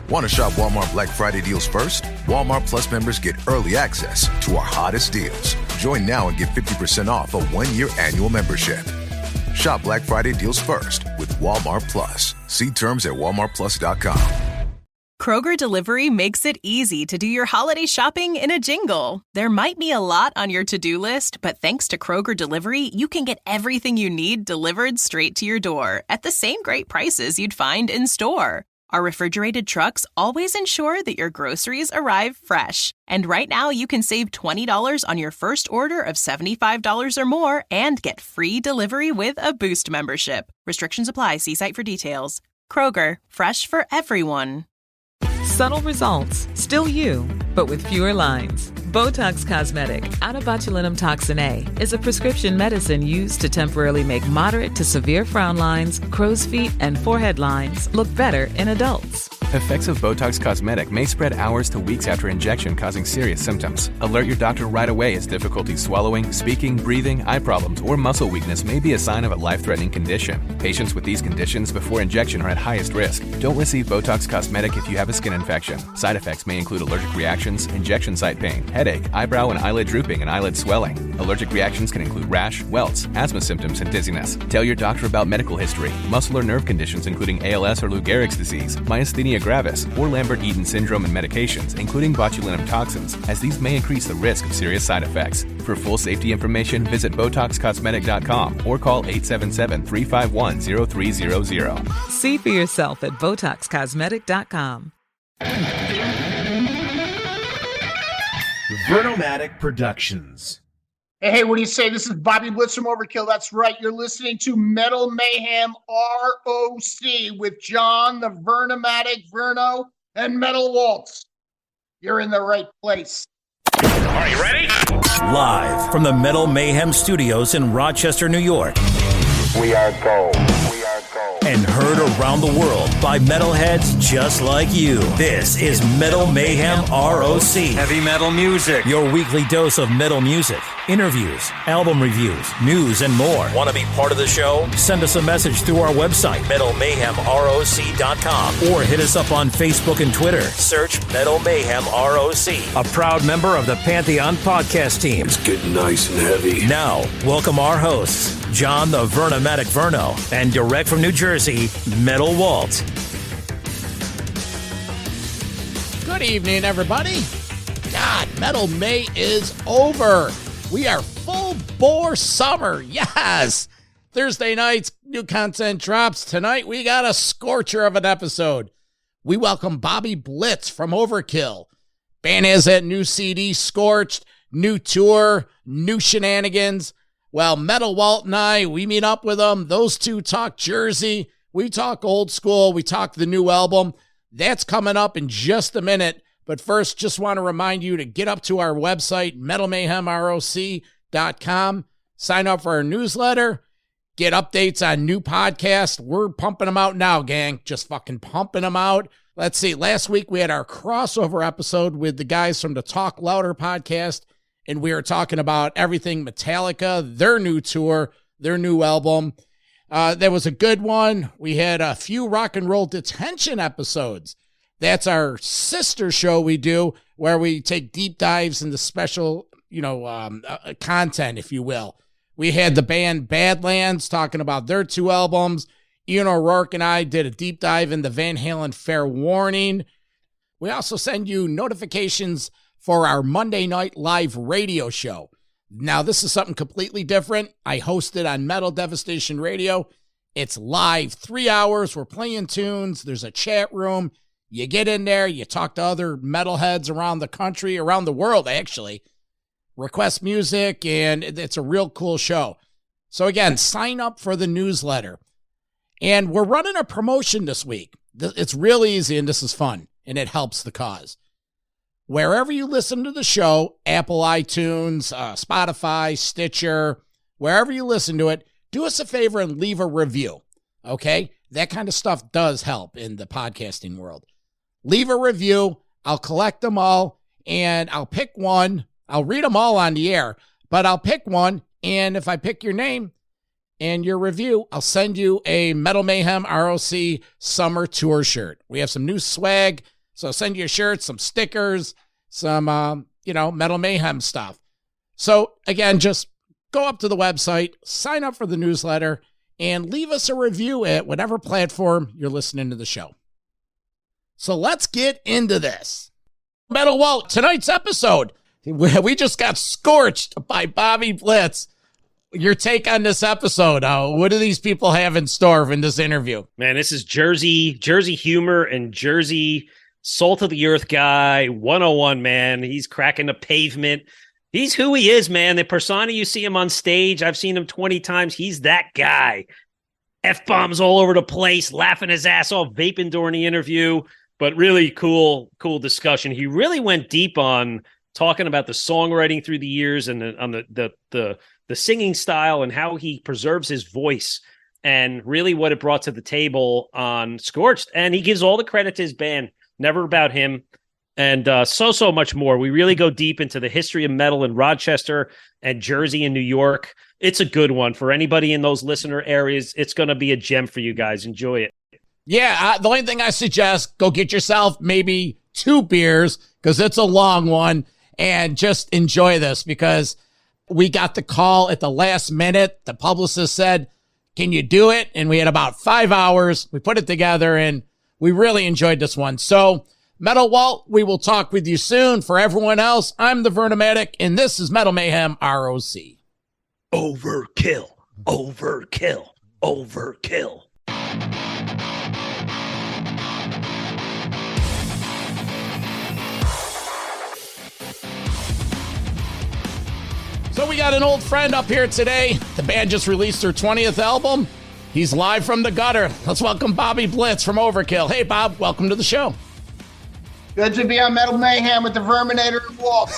Want to shop Walmart Black Friday deals first? Walmart Plus members get early access to our hottest deals. Join now and get 50% off a one-year annual membership. Shop Black Friday deals first with Walmart Plus. See terms at walmartplus.com. Kroger Delivery makes it easy to do your holiday shopping in a jingle. There might be a lot on your to-do list, but thanks to Kroger Delivery, you can get everything you need delivered straight to your door at the same great prices you'd find in store. Our refrigerated trucks always ensure that your groceries arrive fresh. And right now, you can save $20 on your first order of $75 or more and get free delivery with a Boost membership. Restrictions apply. See site for details. Kroger, fresh for everyone. Subtle results, still you, but with fewer lines. Botox Cosmetic, out of botulinum toxin A, is a prescription medicine used to temporarily make moderate to severe frown lines, crow's feet, and forehead lines look better in adults. Effects of Botox Cosmetic may spread hours to weeks after injection, causing serious symptoms. Alert your doctor right away as difficulty swallowing, speaking, breathing, eye problems, or muscle weakness may be a sign of a life-threatening condition. Patients with these conditions before injection are at highest risk. Don't receive Botox Cosmetic if you have a skin infection. Side effects may include allergic reactions, injection site pain, headache, eyebrow and eyelid drooping, and eyelid swelling. Allergic reactions can include rash, welts, asthma symptoms, and dizziness. Tell your doctor about medical history, muscle or nerve conditions including ALS or Lou Gehrig's disease, myasthenia gravis, or Lambert-Eaton syndrome, and medications, including botulinum toxins, as these may increase the risk of serious side effects. For full safety information, visit BotoxCosmetic.com or call 877-351-0300. See for yourself at BotoxCosmetic.com. Vernomatic Productions. Hey, what do you say? This is Bobby Blitz from Overkill. That's right. You're listening to Metal Mayhem ROC with John, the Vernomatic Verno, and Metal Waltz. You're in the right place. Are you ready? Live from the Metal Mayhem Studios in Rochester, New York. We are gold. And heard around the world by metalheads just like you. This is Metal Mayhem ROC. Heavy metal music. Your weekly dose of metal music, interviews, album reviews, news, and more. Want to be part of the show? Send us a message through our website, metalmayhemroc.com, or hit us up on Facebook and Twitter. Search Metal Mayhem ROC, a proud member of the Pantheon podcast team. It's getting nice and heavy. Now, welcome our hosts, John the Vernomatic Verno, and direct from New Jersey, Metal Walt. Good evening, everybody. God, Metal May is over. We are full bore summer. Yes. Thursday nights, new content drops. Tonight, we got a scorcher of an episode. We welcome Bobby Blitz from Overkill. Band has that new CD, Scorched, new tour, new shenanigans. Well, Metal Walt and I, we meet up with them. Those two talk Jersey. We talk old school. We talk the new album. That's coming up in just a minute. But first, just want to remind you to get up to our website, metalmayhemroc.com. Sign up for our newsletter. Get updates on new podcasts. We're pumping them out now, gang. Just fucking pumping them out. Let's see. Last week, we had our crossover episode with the guys from the Talk Louder podcast. And we are talking about everything Metallica, their new tour, their new album. That was a good one. We had a few Rock and Roll Detention episodes. That's our sister show we do where we take deep dives into special, content, if you will. We had the band Badlands talking about their two albums. Ian O'Rourke and I did a deep dive into Van Halen Fair Warning. We also send you notifications for our Monday night live radio show. Now, this is something completely different. I host it on Metal Devastation Radio. It's live, 3 hours. We're playing tunes. There's a chat room. You get in there. You talk to other metalheads around the country, around the world, actually. Request music, and it's a real cool show. So, again, sign up for the newsletter. And we're running a promotion this week. It's real easy, and this is fun, and it helps the cause. Wherever you listen to the show, Apple iTunes, Spotify, Stitcher, wherever you listen to it, do us a favor and leave a review, okay? That kind of stuff does help in the podcasting world. Leave a review. I'll collect them all, and I'll pick one. I'll read them all on the air, but I'll pick one, and if I pick your name and your review, I'll send you a Metal Mayhem ROC Summer Tour shirt. We have some new swag. So send you a shirt, some stickers, some, Metal Mayhem stuff. So again, just go up to the website, sign up for the newsletter, and leave us a review at whatever platform you're listening to the show. So let's get into this. Metal Walt, tonight's episode, we just got scorched by Bobby Blitz. Your take on this episode, what do these people have in store in this interview? Man, this is Jersey humor and Jersey salt of the earth guy, 101, man. He's cracking the pavement. He's who he is, man. The persona you see him on stage, I've seen him 20 times. He's that guy. F-bombs all over the place, laughing his ass off, vaping during the interview, but really cool discussion. He really went deep on talking about the songwriting through the years and on the singing style and how he preserves his voice and really what it brought to the table on Scorched. And he gives all the credit to his band, never about him. And so much more. We really go deep into the history of metal in Rochester and Jersey and New York. It's a good one for anybody in those listener areas. It's going to be a gem for you guys. Enjoy it. Yeah, the only thing I suggest, go get yourself maybe 2 beers because it's a long one and just enjoy this because we got the call at the last minute. The publicist said, can you do it? And we had about 5 hours. We put it together and we really enjoyed this one. So Metal Walt, we will talk with you soon. For everyone else, I'm the Vernomatic, and this is Metal Mayhem ROC. Overkill, overkill, overkill. So we got an old friend up here today. The band just released their 20th album. He's live from the gutter. Let's welcome Bobby Blitz from Overkill. Hey, Bob, welcome to the show. Good to be on Metal Mayhem with the Verminator and Walt.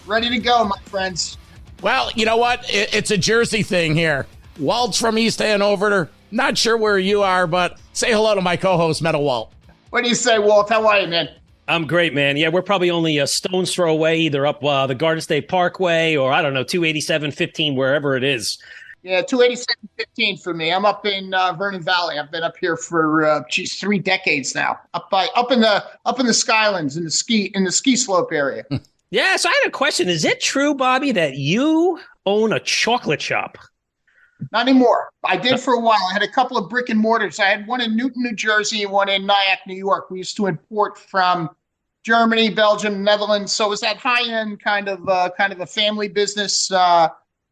Ready to go, my friends. Well, you know what? It's a Jersey thing here. Walt's from East Hanover. Not sure where you are, but say hello to my co-host, Metal Walt. What do you say, Walt? How are you, man? I'm great, man. Yeah, we're probably only a stone's throw away, either up the Garden State Parkway or, 287-15, wherever it is. Yeah, 287-15 for me. I'm up in Vernon Valley. I've been up here for 3 decades now. Up in the Skylands in the ski slope area. Yeah, so I had a question. Is it true, Bobby, that you own a chocolate shop? Not anymore. I did for a while. I had a couple of brick and mortars. I had one in Newton, New Jersey, and one in Nyack, New York. We used to import from Germany, Belgium, Netherlands. So it was that high-end kind of a family business.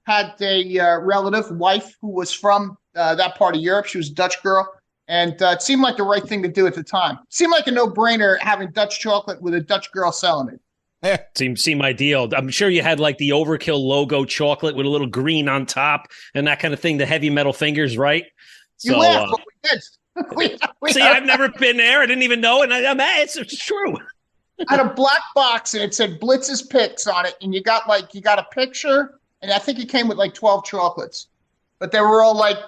Had a relative wife who was from that part of Europe. She was a Dutch girl. And it seemed like the right thing to do at the time. It seemed like a no-brainer having Dutch chocolate with a Dutch girl selling it. Seem ideal. I'm sure you had like the Overkill logo chocolate with a little green on top and that kind of thing, the heavy metal fingers, right? You laughed, but we did. See, I've never been there. I didn't even know it. It's true. I had a black box and it said Blitz's Picks on it. And you got a picture. And I think it came with like 12 chocolates. But they were all like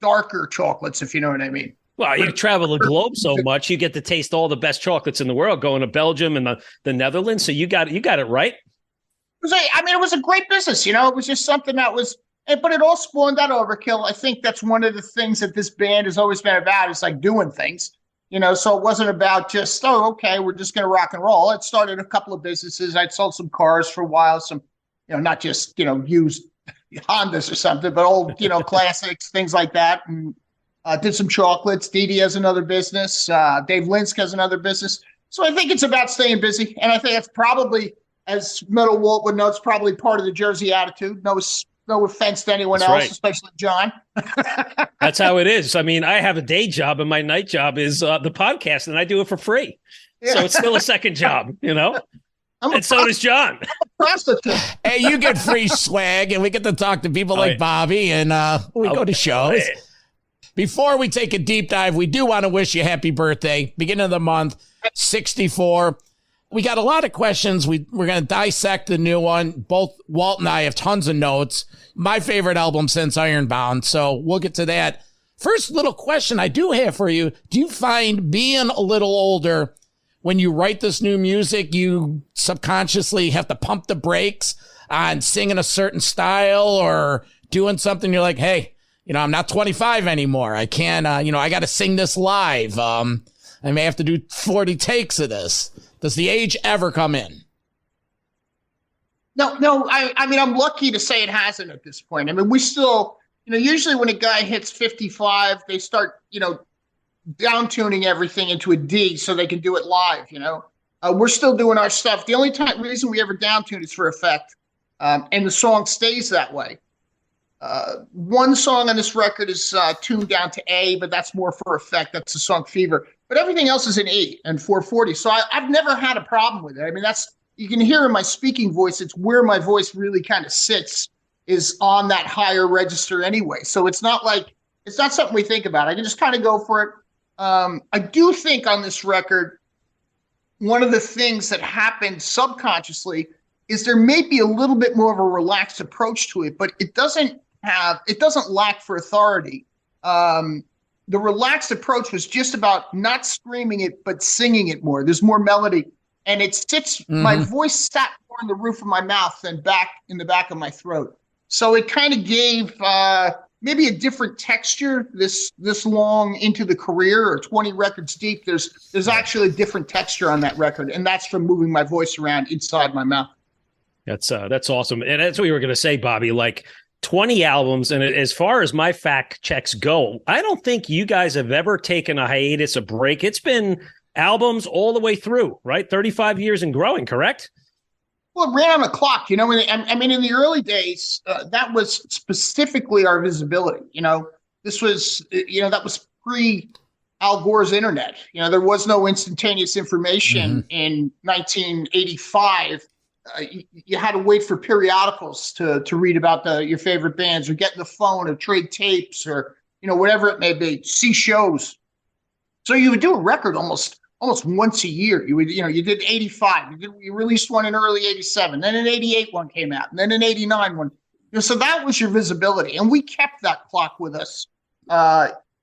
darker chocolates, if you know what I mean. Well, you travel the globe so much, you get to taste all the best chocolates in the world, going to Belgium and the Netherlands. So you got it right. It was a great business. It was just something that was, but it all spawned out Overkill. I think that's one of the things that this band has always been about. Is like doing things, so it wasn't about just, okay, we're just going to rock and roll. It started a couple of businesses. I'd sold some cars for a while, some, not just, used Hondas or something, but old, classics, things like that. And did some chocolates. Dee Dee has another business. Dave Linsk has another business. So I think it's about staying busy. And I think that's probably, as Metal Walt would know, it's probably part of the Jersey attitude. No offense to anyone else, right. Especially John. That's how it is. I have a day job and my night job is the podcast and I do it for free. Yeah. So it's still a second job, And so does John. I'm a prostitute. Hey, you get free swag and we get to talk to people like Bobby and we go to shows. Before we take a deep dive, we do want to wish you happy birthday. Beginning of the month, 64. We got a lot of questions. We're going to dissect the new one. Both Walt and I have tons of notes. My favorite album since Ironbound. So we'll get to that. First little question I do have for you. Do you find being a little older, when you write this new music, you subconsciously have to pump the brakes on singing a certain style or doing something? You're like, hey, I'm not 25 anymore. I can't, I got to sing this live. I may have to do 40 takes of this. Does the age ever come in? No. I mean, I'm lucky to say it hasn't at this point. I mean, we still, usually when a guy hits 55, they start, down tuning everything into a D so they can do it live. We're still doing our stuff. The only reason we ever down tune is for effect, and the song stays that way. One song on this record is tuned down to A, but that's more for effect. That's the song Fever. But everything else is in E and 440. So I've never had a problem with it. I mean, you can hear in my speaking voice, it's where my voice really kind of sits, is on that higher register anyway. So it's not something we think about. I can just kind of go for it. I do think on this record, one of the things that happened subconsciously is there may be a little bit more of a relaxed approach to it, but it doesn't lack for authority. The relaxed approach was just about not screaming it, but singing it more. There's more melody, and it sits, my voice sat more in the roof of my mouth than back in the back of my throat. So it kind of gave, maybe a different texture this long into the career, or 20 records deep. There's actually a different texture on that record, and that's from moving my voice around inside my mouth. That's awesome. And that's what you were going to say, Bobby, like 20 albums. And as far as my fact checks go, I don't think you guys have ever taken a hiatus, a break. It's been albums all the way through, right? 35 years and growing, correct? Well, it ran on the clock, I mean, in the early days, that was specifically our visibility. This was, that was pre Al Gore's internet. There was no instantaneous information in 1985. You had to wait for periodicals to read about your favorite bands, or get in the phone, or trade tapes, or whatever it may be, see shows. So you would do a record almost once a year. You did 85. You released one in early 87. Then in 88 one came out, and then in 89 one. So that was your visibility, and we kept that clock with us,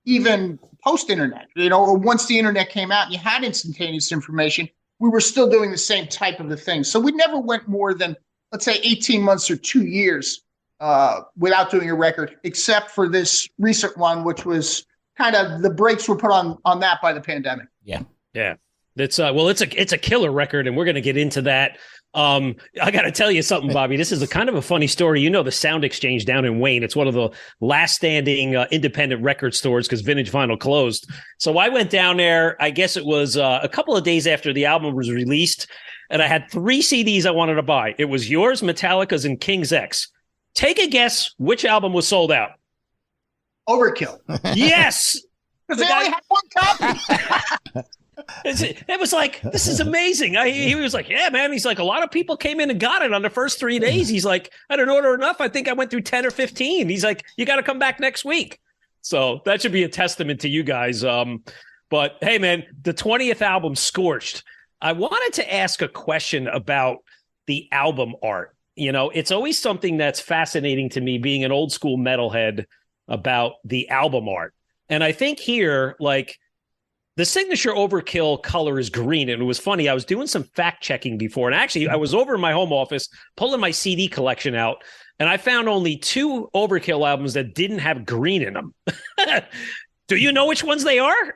even post-internet. Or once the internet came out, and you had instantaneous information, we were still doing the same type of a thing. So we never went more than, let's say, 18 months or 2 years without doing a record, except for this recent one, which was kind of, the brakes were put on that by the pandemic. Yeah. Yeah. It's a killer record, and we're going to get into that. I got to tell you something, Bobby. This is a kind of a funny story. The Sound Exchange down in Wayne. It's one of the last standing independent record stores because Vintage Vinyl closed. So I went down there. I guess it was a couple of days after the album was released, and I had 3 CDs I wanted to buy. It was yours, Metallica's, and King's X. Take a guess which album was sold out. Overkill. Yes, because they only had one copy. It was like, this is amazing. He was like, yeah, man. He's like, a lot of people came in and got it on the first 3 days. He's like, I didn't order enough. I think I went through 10 or 15. He's like, you got to come back next week. So that should be a testament to you guys. But hey, man, the 20th album, Scorched. I wanted to ask a question about the album art. It's always something that's fascinating to me, being an old school metalhead, about the album art. And I think here, like, the signature Overkill color is green. And it was funny. I was doing some fact checking before. And actually, I was over in my home office pulling my CD collection out. And I found only 2 Overkill albums that didn't have green in them. Do you know which ones they are?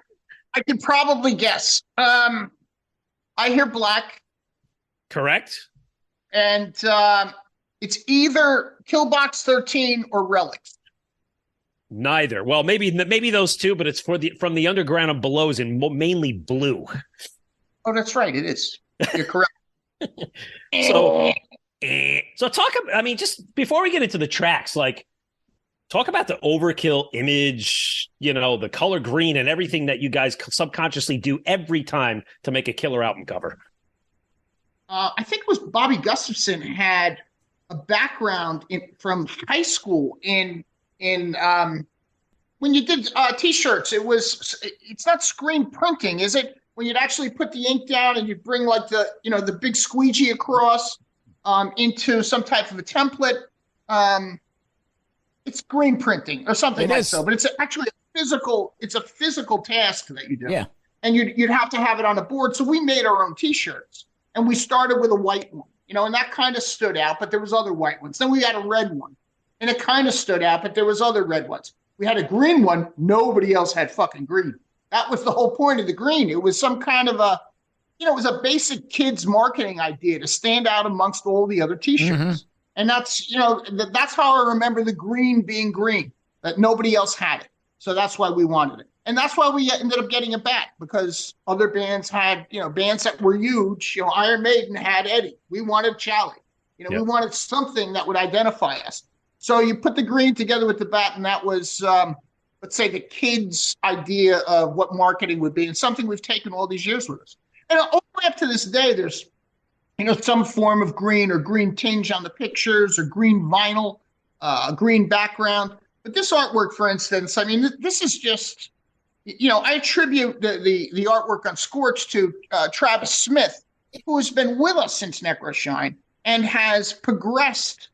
I could probably guess. I hear black. Correct. And it's either Killbox 13 or Relics. Neither. Well, maybe those 2, but it's from the Underground and Below is in mainly blue. Oh, that's right. It is. You're correct. So talk about, I mean, just before we get into the tracks, like, talk about the Overkill image, the color green and everything that you guys subconsciously do every time to make a killer album cover. I think it was Bobby Gustafson had a background from high school in when you did T-shirts. It's not screen printing, is it? When you'd actually put the ink down and you'd bring like the big squeegee across into some type of a template. It's screen printing or something like so, but it's actually a physical task that you do. Yeah. And you'd have to have it on a board. So we made our own T-shirts, and we started with a white one, and that kind of stood out, but there was other white ones. Then we had a red one, and it kind of stood out, but there was other red ones. We had a green one. Nobody else had fucking green. That was the whole point of the green. It was some kind of a, it was a basic kids marketing idea to stand out amongst all the other T-shirts. Mm-hmm. And that's, that's how I remember the green being green, that nobody else had it. So that's why we wanted it. And that's why we ended up getting it back, because other bands had, bands that were huge. Iron Maiden had Eddie. We wanted Charlie. We wanted something that would identify us. So you put the green together with the bat, and that was, let's say, the kids' idea of what marketing would be, and something we've taken all these years with us. And all the way up to this day, there's, some form of green or green tinge on the pictures or green vinyl, green background. But this artwork, for instance, I mean, this is just, I attribute the artwork on Scorched to Travis Smith, who has been with us since Necroshine and has progressed,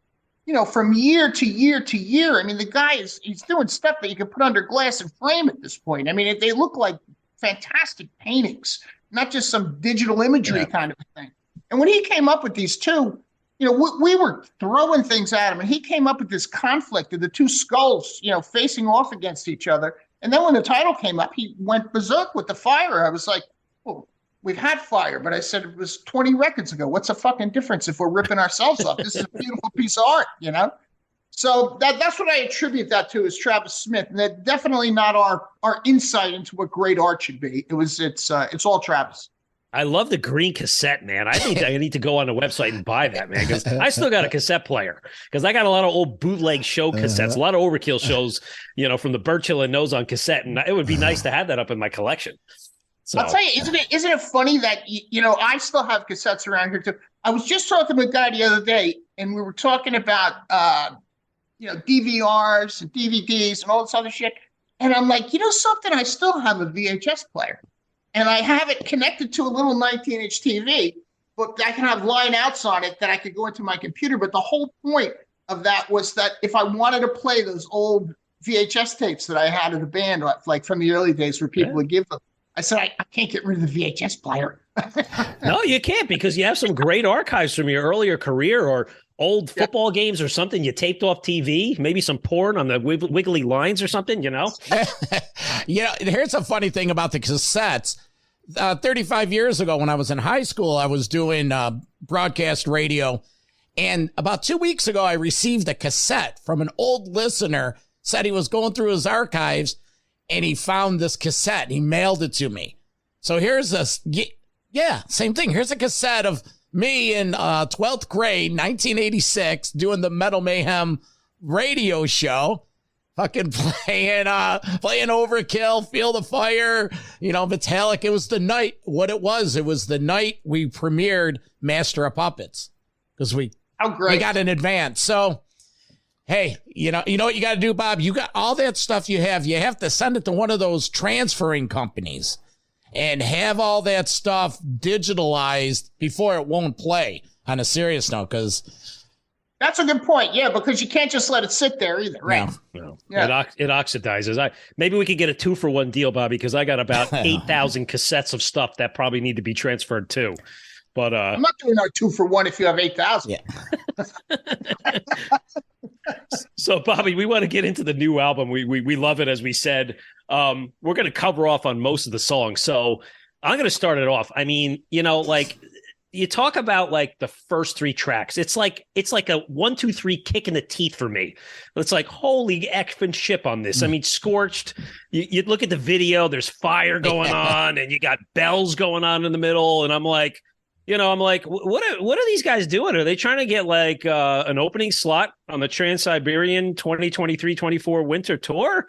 from year to year to year. I mean, the guy he's doing stuff that you can put under glass and frame at this point. I mean, they look like fantastic paintings, not just some digital imagery kind of thing. And when he came up with these two, we were throwing things at him, and he came up with this conflict of the two skulls, facing off against each other. And then when the title came up, he went berserk with the fire. I was like, well, we've had fire, but I said it was 20 records ago. What's the fucking difference if we're ripping ourselves up? This is a beautiful piece of art, So that's what I attribute that to, is Travis Smith. And that's definitely not our insight into what great art should be. It's all Travis. I love the green cassette, man. I think I need to go on the website and buy that, man, because I still got a cassette player, because I got a lot of old bootleg show cassettes, a lot of Overkill shows, from the Birchill and Nose on cassette, and it would be nice to have that up in my collection. So. I'll tell you, isn't it funny that, I still have cassettes around here too. I was just talking to a guy the other day, and we were talking about, DVRs and DVDs and all this other shit. And I'm like, something, I still have a VHS player. And I have it connected to a little 19-inch TV, but I can have line outs on it that I could go into my computer. But the whole point of that was that if I wanted to play those old VHS tapes that I had of the band, like from the early days where people would give them, I said, I can't get rid of the VHS player. No, you can't, because you have some great archives from your earlier career, or old football games or something you taped off TV, maybe some porn on the wiggly lines or something, Here's a funny thing about the cassettes. 35 years ago, when I was in high school, I was doing broadcast radio. And about 2 weeks ago, I received a cassette from an old listener, said he was going through his archives and he found this cassette. He mailed it to me. So here's this. Yeah, same thing. Here's a cassette of me in 12th grade, 1986, doing the Metal Mayhem radio show, fucking playing Overkill, Feel the Fire, Metallic. It was the night, what it was the night we premiered Master of Puppets, because we got an advance. So, hey, you know what you got to do, Bob? You got all that stuff you have to send it to one of those transferring companies and have all that stuff digitalized before it won't play, on a serious note, because... That's a good point. Yeah, because you can't just let it sit there either, right? No. Yeah. It oxidizes. Maybe we could get a 2-for-1 deal, Bobby, because I got about 8,000 cassettes of stuff that probably need to be transferred too. But I'm not doing our 2-for-1 if you have 8,000. Yeah. So, Bobby, we want to get into the new album. We love it, as we said. We're going to cover off on most of the songs. So I'm going to start it off. I mean, you talk about like the first 3 tracks. It's like a 1, 2, 3 kick in the teeth for me. It's like, holy effing shit on this. I mean, Scorched, you look at the video, there's fire going on and you got bells going on in the middle. And I'm like, what are these guys doing? Are they trying to get like an opening slot on the Trans-Siberian 2023-24 winter tour?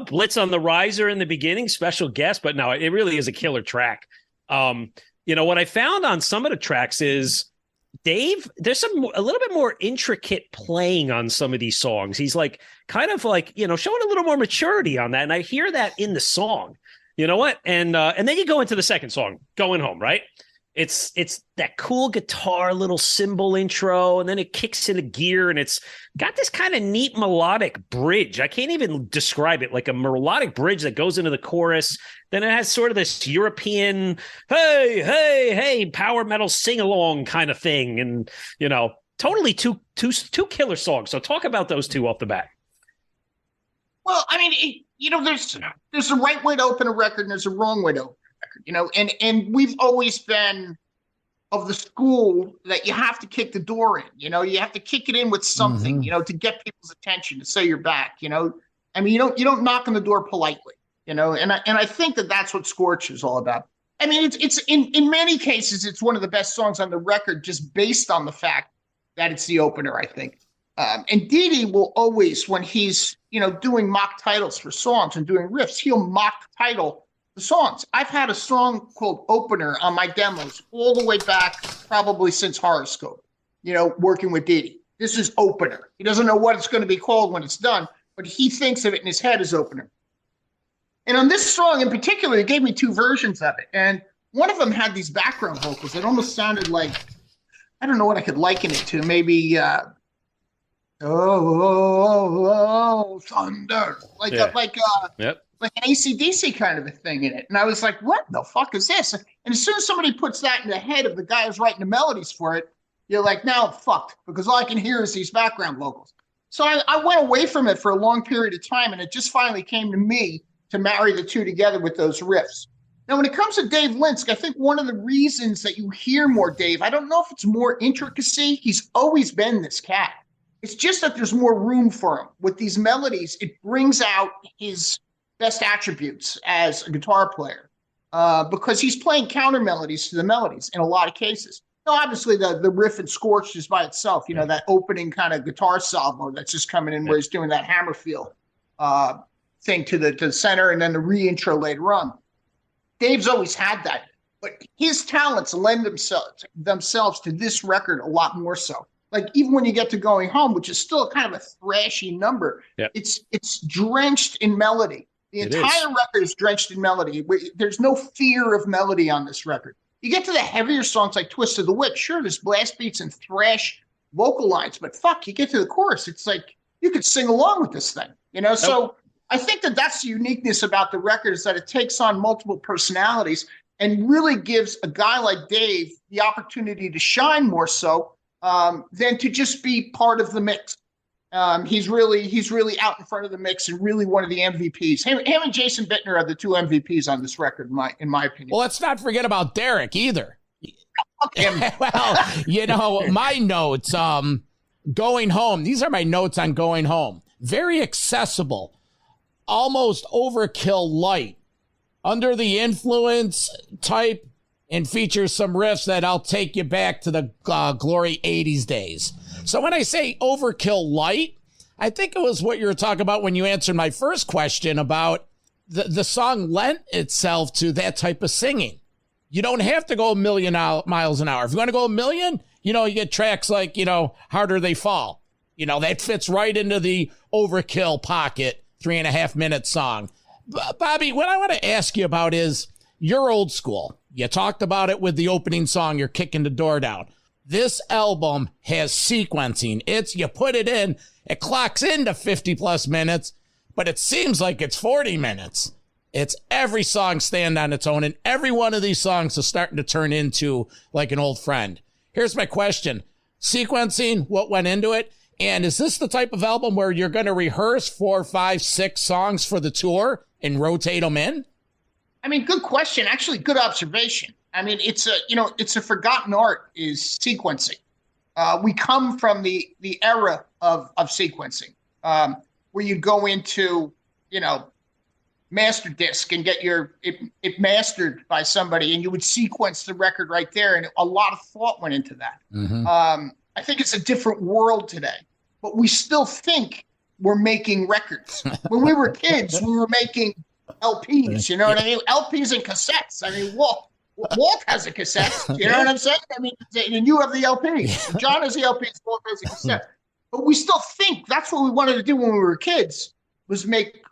Blitz on the riser in the beginning, special guest, but no, it really is a killer track. What I found on some of the tracks is Dave, there's a little bit more intricate playing on some of these songs. He's like, kind of like, showing a little more maturity on that. And I hear that in the song, you know what? And then you go into the second song, Going Home, right? It's that cool guitar little cymbal intro, and then it kicks into gear, and it's got this kind of neat melodic bridge. I can't even describe it, like a melodic bridge that goes into the chorus. Then it has sort of this European, hey, power metal sing-along kind of thing. And, totally two killer songs. So talk about those two off the bat. Well, I mean, there's a right way to open a record and there's a wrong way to open a record, and we've always been of the school that you have to kick the door in, you have to kick it in with something, to get people's attention, to say you're back, I mean, you don't knock on the door politely, and I think that's what Scorch is all about. I mean, it's in many cases, it's one of the best songs on the record, just based on the fact that it's the opener, I think. And Dee will always, when he's, doing mock titles for songs and doing riffs, he'll mock title the songs. I've had a song called Opener on my demos all the way back, probably since Horoscope, working with Dee. This is Opener. He doesn't know what it's going to be called when it's done, but he thinks of it in his head as Opener. And on this song in particular, he gave me two versions of it. And one of them had these background vocals. It almost sounded like, I don't know what I could liken it to. Maybe, thunder. Like an AC/DC kind of a thing in it. And I was like, what the fuck is this? And as soon as somebody puts that in the head of the guy who's writing the melodies for it, you're like, now I'm fucked, because all I can hear is these background vocals. So I went away from it for a long period of time, and it just finally came to me to marry the two together with those riffs. Now, when it comes to Dave Linsk, I think one of the reasons that you hear more Dave, I don't know if it's more intricacy. He's always been this cat. It's just that there's more room for him. With these melodies, it brings out his best attributes as a guitar player, because he's playing counter melodies to the melodies in a lot of cases. Now, obviously, the riff in Scorched is by itself, that opening kind of guitar salvo that's just coming in where he's doing that hammer feel thing to the center, and then the re-intro later on. Dave's always had that, but his talents lend themselves to this record a lot more so. Like, even when you get to Going Home, which is still kind of a thrashy number, it's drenched in melody. The entire record is drenched in melody. There's no fear of melody on this record. You get to the heavier songs like Twist of the Wit, sure, there's blast beats and thrash vocal lines, but fuck, you get to the chorus, it's like you could sing along with this thing, So I think that's the uniqueness about the record, is that it takes on multiple personalities and really gives a guy like Dave the opportunity to shine more so than to just be part of the mix. He's really out in front of the mix and really one of the MVPs. Him and Jason Bittner are the two MVPs on this record, in my opinion. Well, let's not forget about Derek either. Well, my notes, Going Home. These are my notes on Going Home. Very accessible, almost overkill light, under the influence type, and features some riffs that I'll take you back to the glory 80s days. So when I say overkill light, I think it was what you were talking about when you answered my first question about the song lent itself to that type of singing. You don't have to go a million miles an hour. If you want to go a million, you get tracks like, Harder They Fall. That fits right into the overkill pocket, 3.5 minute song. Bobby, what I want to ask you about is your old school. You talked about it with the opening song, You're Kicking the Door Down. This album has sequencing. You put it in, it clocks into 50 plus minutes, but it seems like it's 40 minutes. It's every song stand on its own, and every one of these songs is starting to turn into like an old friend. Here's my question. Sequencing, what went into it? And is this the type of album where you're going to rehearse 4, 5, 6 songs for the tour and rotate them in? I mean, good question. Actually, good observation. I mean, it's a forgotten art, is sequencing. We come from the era of sequencing, where you go into, master disc and get it mastered by somebody, and you would sequence the record right there. And a lot of thought went into that. Mm-hmm. I think it's a different world today, but we still think we're making records. When we were kids, we were making LPs, you know what I mean? LPs and cassettes. I mean, Walt has a cassette, you know what I'm saying? I mean, and you have the LP. John has the LP, Walt has a cassette. But we still think that's what we wanted to do when we were kids, was make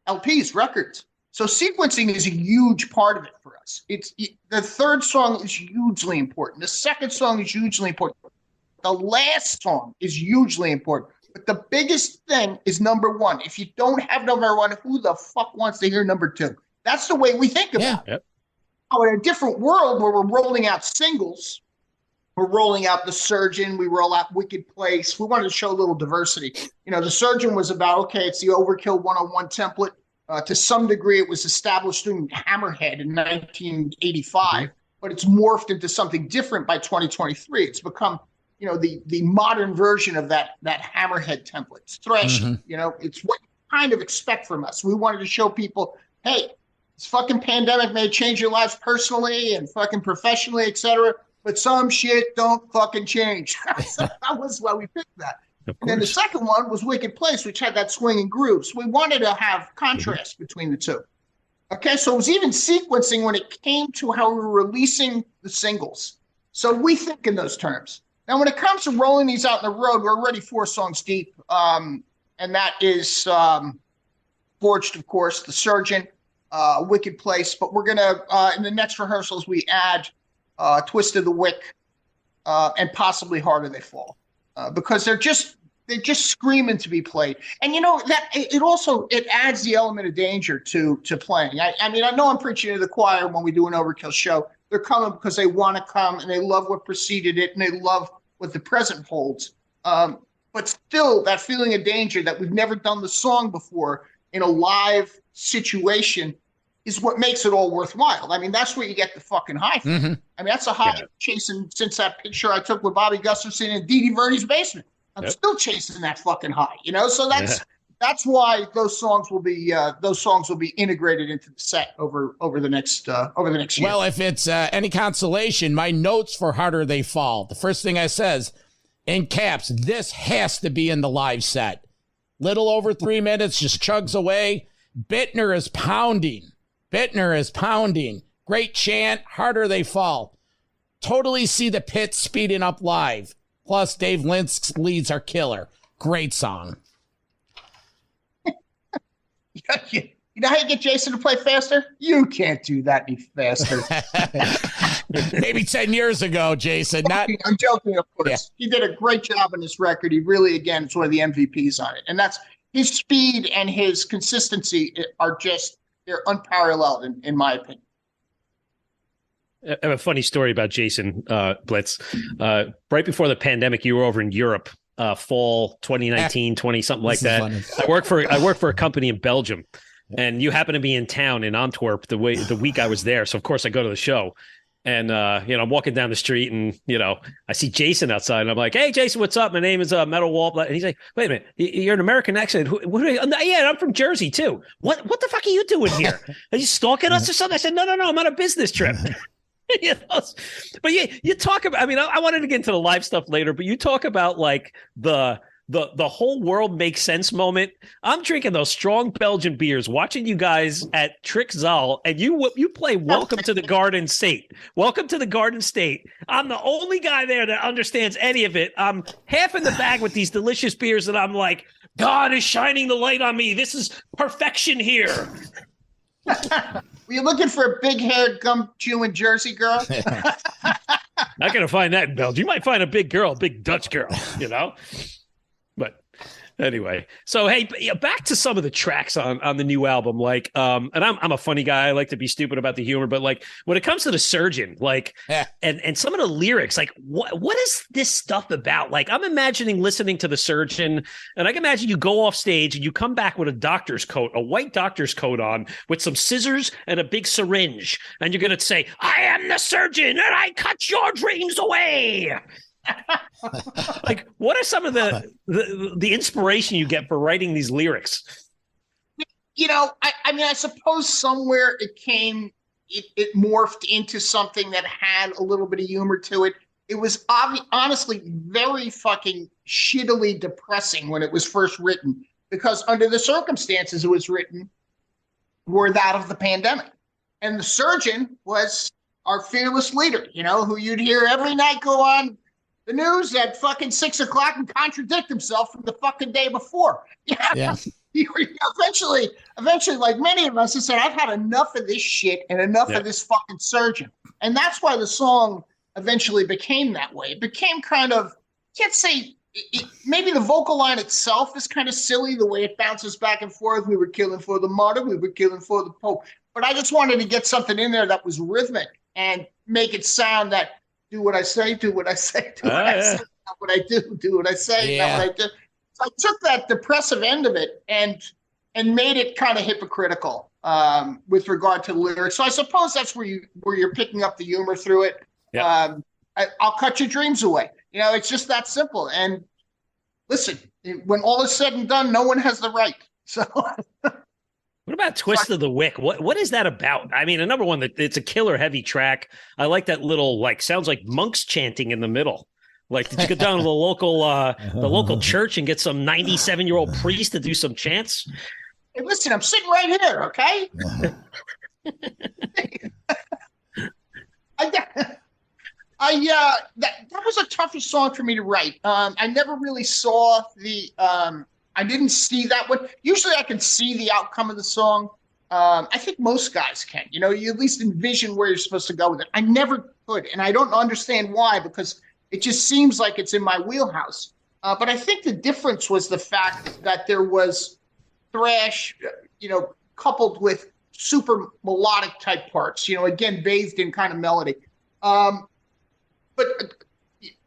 LPs, records. So sequencing is a huge part of it for us. The third song is hugely important. The second song is hugely important. The last song is hugely important. But the biggest thing is number one. If you don't have number one, who the fuck wants to hear number two? That's the way we think about it. Yep. Now, in a different world where we're rolling out singles, we're rolling out The Surgeon, we roll out Wicked Place. We wanted to show a little diversity. The Surgeon was about, okay, it's the Overkill 101 template. To some degree, it was established in Hammerhead in 1985, but it's morphed into something different by 2023. It's become, the modern version of that Hammerhead template. It's thrashing. It's what you kind of expect from us. We wanted to show people, hey, this fucking pandemic may change your lives personally and fucking professionally, etc., but some shit don't fucking change. So that was why we picked that. And then the second one was Wicked Place, which had that swinging groove. So we wanted to have contrast between the two. Okay, so it was even sequencing when it came to how we were releasing the singles. So we think in those terms. Now, when it comes to rolling these out on the road, we're already 4 songs deep. And that is Forged, of course, The Surgeon, Wicked Place. But we're going to, in the next rehearsals, we add Twist of the Wick and possibly Harder They Fall. Because they're just screaming to be played, and that it adds the element of danger to playing. I mean, I know I'm preaching to the choir when we do an Overkill show. They're coming because they want to come and they love what preceded it and they love what the present holds. But still, that feeling of danger that we've never done the song before in a live situation is what makes it all worthwhile. I mean, that's where you get the fucking high from. I mean, that's a high chasing since that picture I took with Bobby Gustafson in Dee Dee Verdi's basement. I'm still chasing that fucking high, So that's why those songs will be integrated into the set over the next year. Well, if it's any consolation, my notes for Harder They Fall. The first thing I says in caps, this has to be in the live set. Little over 3 minutes, just chugs away. Bittner is pounding. Great chant. Harder They Fall. Totally see the pit speeding up live. Plus, Dave Linsk's leads are killer. Great song. You know how you get Jason to play faster? You can't do that any faster. Maybe 10 years ago, Jason. I'm joking, of course. Yeah. He did a great job on this record. He really, again, is one of the MVPs on it. And that's his speed and his consistency are just, they're unparalleled in my opinion. I have a funny story about Jason Blitz. Right before the pandemic, you were over in Europe, fall 2019, 20, something like that. Funny. I work for a company in Belgium, and you happen to be in town in Antwerp the week I was there. So of course I go to the show, and I'm walking down the street, and I see Jason outside, and I'm like, "Hey, Jason, what's up? My name is Metal Walt." And he's like, "Wait a minute, you're an American accent. Yeah, I'm from Jersey too. What the fuck are you doing here? Are you stalking us or something?" I said, No, I'm on a business trip." But you talk about, I mean, I wanted to get into the live stuff later, but you talk about like the whole world makes sense moment. I'm drinking those strong Belgian beers, watching you guys at Trick Zal, and you play Welcome to the Garden State. Welcome to the Garden State. I'm the only guy there that understands any of it. I'm half in the bag with these delicious beers, and I'm like, God is shining the light on me. This is perfection here. Were you looking for a big-haired gum-chewing Jersey girl? Not going to find that in Belgium. You might find a big girl, a big Dutch girl, But anyway, so hey, back to some of the tracks on the new album. Like, and I'm a funny guy. I like to be stupid about the humor, but like when it comes to The Surgeon, like, and some of the lyrics, like, what is this stuff about? Like, I'm imagining listening to The Surgeon, and I can imagine you go off stage and you come back with a white doctor's coat on, with some scissors and a big syringe, and you're gonna say, "I am the surgeon, and I cut your dreams away." Like, what are some of the inspiration you get for writing these lyrics? I mean, I suppose somewhere it morphed into something that had a little bit of humor to it. It was honestly very fucking shittily depressing when it was first written, because under the circumstances it was written were that of the pandemic. And the surgeon was our fearless leader, who you'd hear every night go on the news at fucking 6 o'clock and contradict himself from the fucking day before. Yeah. Eventually, like many of us, I said, I've had enough of this shit and enough of this fucking surgeon. And that's why the song eventually became that way. It became kind of, can't say, maybe the vocal line itself is kind of silly, the way it bounces back and forth. We were killing for the martyr, we were killing for the Pope. But I just wanted to get something in there that was rhythmic and make it sound that, do what I say, do what I say, do what I say, not what I do what I say, not what I do. So I took that depressive end of it and and made it kind of hypocritical with regard to the lyrics. So I suppose that's where you're picking up the humor through it. Yep. I'll cut your dreams away. You know, it's just that simple. And listen, when all is said and done, no one has the right. So what about Twist of the Wick? What is that about? I mean, number one, it's a killer heavy track. I like that little, like, sounds like monks chanting in the middle. Like, did you go down to the local church and get some 97-year-old priest to do some chants? Hey, listen, I'm sitting right here, okay? That was a tougher song for me to write. I never really saw I didn't see that one. Usually I can see the outcome of the song. I think most guys can. You know, you at least envision where you're supposed to go with it. I never could, and I don't understand why, because it just seems like it's in my wheelhouse. But I think the difference was the fact that there was thrash, you know, coupled with super melodic type parts, you know, again, bathed in kind of melody. But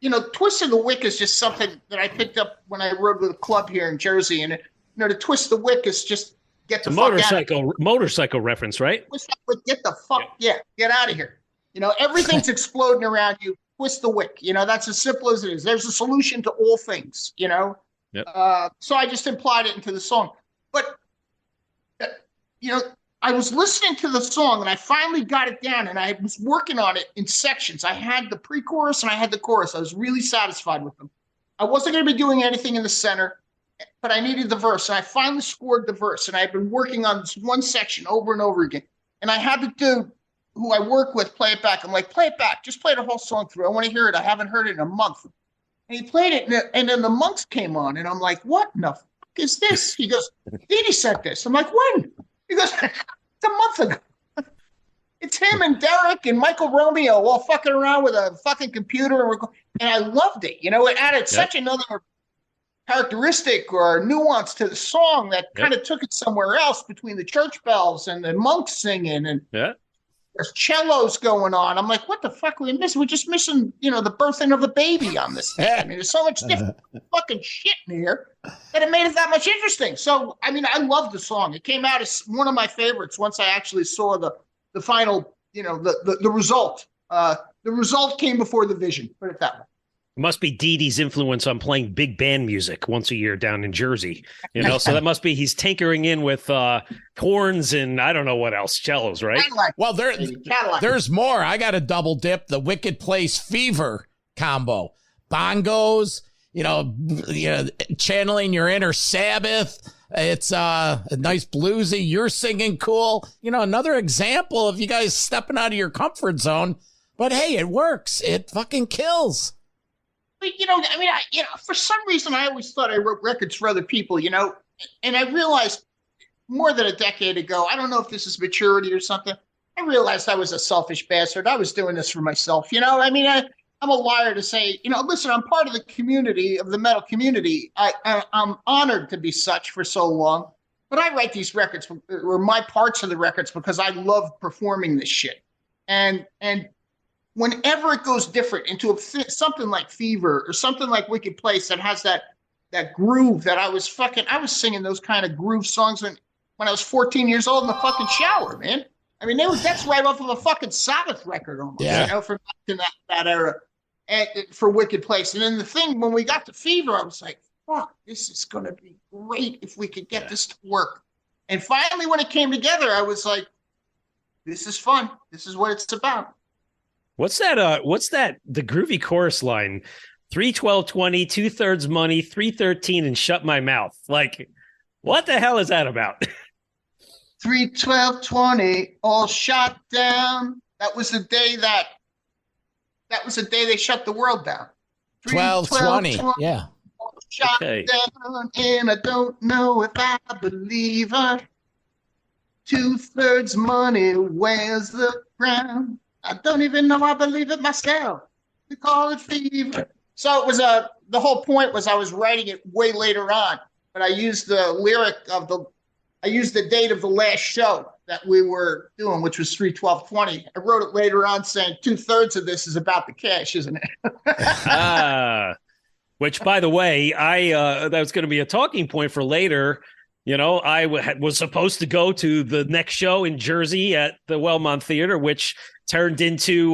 you know, Twist of the Wick is just something that I picked up when I rode with a club here in Jersey. And, you know, to twist the wick is just get the fuck out of here. Motorcycle reference, right? Twist the wick, get the fuck, get out of here. You know, everything's exploding around you. Twist the wick. You know, that's as simple as it is. There's a solution to all things, you know? Yep. So I just implied it into the song. But, you know, I was listening to the song and I finally got it down and I was working on it in sections. I had the pre-chorus and I had the chorus. I was really satisfied with them. I wasn't going to be doing anything in the center, but I needed the verse. And I finally scored the verse and I've been working on this one section over and over again. And I had the dude who I work with play it back. I'm like, play it back. Just play the whole song through. I want to hear it. I haven't heard it in a month. And he played it and then the monks came on and I'm like, what in the fuck is this? He goes, Didi sent this. I'm like, when? He goes, it's a month ago. It's him and Derek and Michael Romeo all fucking around with a fucking computer. And I loved it. You know, it added such another characteristic or nuance to the song that kind of took it somewhere else between the church bells and the monks singing. And there's cellos going on. I'm like, what the fuck are we missing? We're just missing, you know, the birthing of a baby on this thing. I mean, there's so much different fucking shit in here that it made it that much interesting. So, I mean, I love the song. It came out as one of my favorites once I actually saw the final, you know, the result. The result came before the vision, put it that way. It must be Dee Dee's influence on playing big band music once a year down in Jersey. You know, so that must be he's tinkering in with horns and I don't know what else, cellos, right? Well, there's more. I got a double dip, the Wicked Place Fever combo. Bongos, you know, channeling your inner Sabbath. It's a nice bluesy. You're singing cool. You know, another example of you guys stepping out of your comfort zone. But hey, it works. It fucking kills. But, you know, I mean, for some reason, I always thought I wrote records for other people, you know, and I realized more than a decade ago, I don't know if this is maturity or something. I realized I was a selfish bastard. I was doing this for myself. You know, I mean, I'm a liar to say, you know, listen, I'm part of the community, of the metal community. I'm honored to be such for so long, but I write these records or my parts of the records because I love performing this shit. And whenever it goes different into something like Fever or something like Wicked Place that has that groove that I was singing those kind of groove songs when I was 14 years old in the fucking shower, man. I mean, that's right off of a fucking Sabbath record almost, you know, from that era and for Wicked Place. And then the thing, when we got to Fever, I was like, fuck, this is going to be great if we could get this to work. And finally, when it came together, I was like, this is fun. This is what it's about. What's that? The groovy chorus line, 3-12-20, 2/3 money, 313, and shut my mouth. Like, what the hell is that about? 3-12-20, all shot down. That was the day they shut the world down. 12-20, yeah. All shot down, and I don't know if I believe her. 2/3 money, where's the crown? I don't even know I believe it myself. We call it Fever. So it was the whole point was I was writing it way later on, but I used the date of the last show that we were doing, which was 3/12/20. I wrote it later on saying 2/3 of this is about the cash, isn't it? Which, by the way, that was going to be a talking point for later. You know, I was supposed to go to the next show in Jersey at the Wellmont Theater, which turned into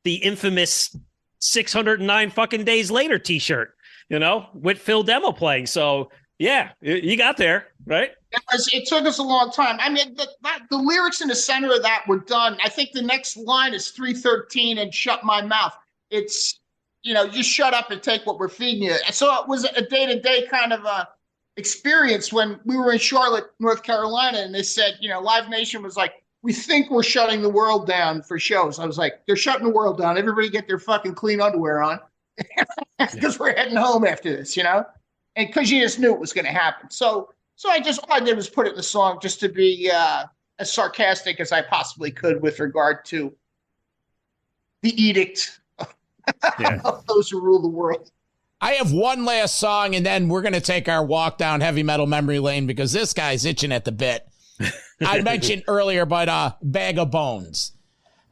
the infamous 609 fucking days later T-shirt, you know, with Phil Demo playing. So, yeah, you got there, right? It took us a long time. I mean, the lyrics in the center of that were done. I think the next line is 313 and shut my mouth. It's, you know, just shut up and take what we're feeding you. And so it was a day-to-day kind of experience when we were in Charlotte, North Carolina, and they said, you know, Live Nation was like, we think we're shutting the world down for shows. I was like, they're shutting the world down. Everybody get their fucking clean underwear on because we're heading home after this, you know? And because you just knew it was going to happen. So all I did was put it in the song just to be as sarcastic as I possibly could with regard to the edict of those who rule the world. I have one last song, and then we're going to take our walk down heavy metal memory lane because this guy's itching at the bit. I mentioned earlier, but Bag of Bones.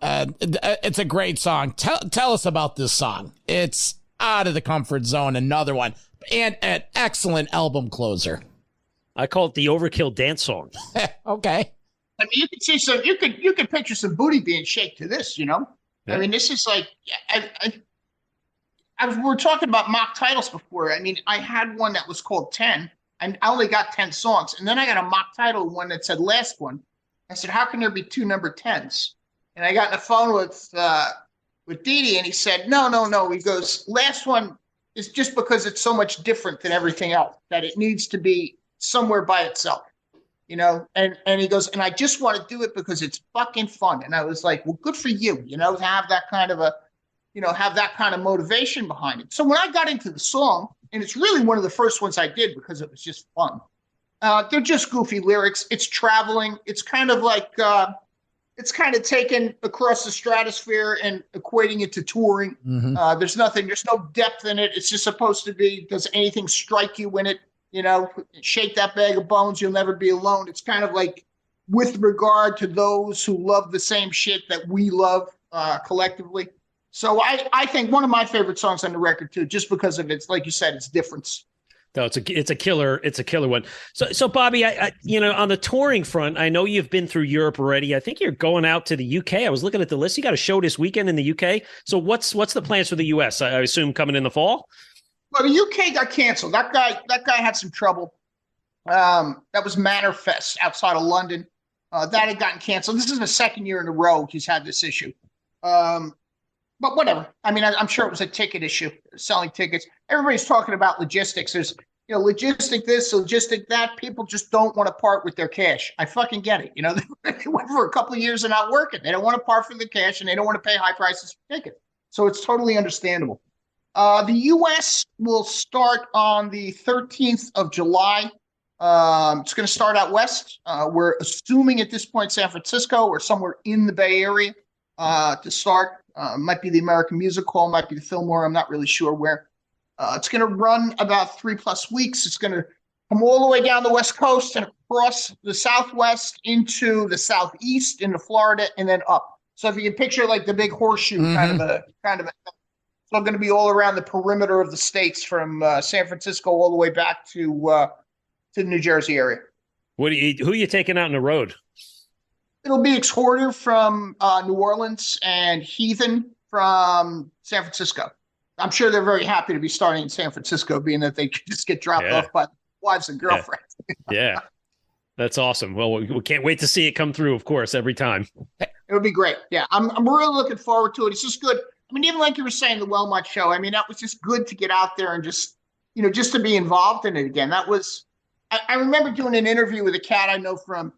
It's a great song. Tell us about this song. It's out of the comfort zone, another one, and an excellent album closer. I call it the Overkill dance song. Okay. I mean, you could see you could picture some booty being shaked to this, you know? Yeah. I mean, this is like, we were talking about mock titles before. I mean, I had one that was called 10, and I only got 10 songs. And then I got a mock title one that said last one. I said, how can there be two number 10s? And I got on the phone with Didi, and he said, no. He goes, last one is just because it's so much different than everything else that it needs to be somewhere by itself, you know? And he goes, and I just want to do it because it's fucking fun. And I was like, well, good for you, you know, to have that kind of have that kind of motivation behind it. So when I got into the song, and it's really one of the first ones I did because it was just fun. They're just goofy lyrics. It's traveling. It's kind of like, it's kind of taken across the stratosphere and equating it to touring. Mm-hmm. There's no depth in it. It's just supposed to be, does anything strike you in it? You know, shake that bag of bones, you'll never be alone. It's kind of like with regard to those who love the same shit that we love collectively. So I think one of my favorite songs on the record too, just because of its, like you said, its difference. No, it's a killer one. So Bobby, I you know, on the touring front, I know you've been through Europe already. I think you're going out to the UK. I was looking at the list. You got a show this weekend in the UK. So what's the plans for the US? I assume coming in the fall. Well, the UK got canceled. That guy had some trouble. That was Mannerfest outside of London. That had gotten canceled. This is the second year in a row he's had this issue. But whatever. I mean, I'm sure it was a ticket issue, selling tickets. Everybody's talking about logistics. There's, you know, logistic this, logistic that. People just don't want to part with their cash. I fucking get it. You know, they went for a couple of years and not working. They don't want to part for the cash, and they don't want to pay high prices for tickets. So it's totally understandable. The U.S. will start on the 13th of July. It's going to start out west. We're assuming at this point San Francisco or somewhere in the Bay Area to start. Might be the American Music Hall, might be the Fillmore. I'm not really sure where. It's going to run about 3+ weeks. It's going to come all the way down the West Coast and across the Southwest into the Southeast, into Florida, and then up. So if you can picture like the big horseshoe kind of a it's going to be all around the perimeter of the states from San Francisco all the way back to the New Jersey area. Who are you taking out on the road? It'll be Exhorter from New Orleans and Heathen from San Francisco. I'm sure they're very happy to be starting in San Francisco, being that they just get dropped off by wives and girlfriends. Yeah. That's awesome. Well, we can't wait to see it come through, of course, every time. It would be great. Yeah, I'm really looking forward to it. It's just good. I mean, even like you were saying, the Wellmont show, I mean, that was just good to get out there and just, you know, just to be involved in it again. That was, I remember doing an interview with a cat I know from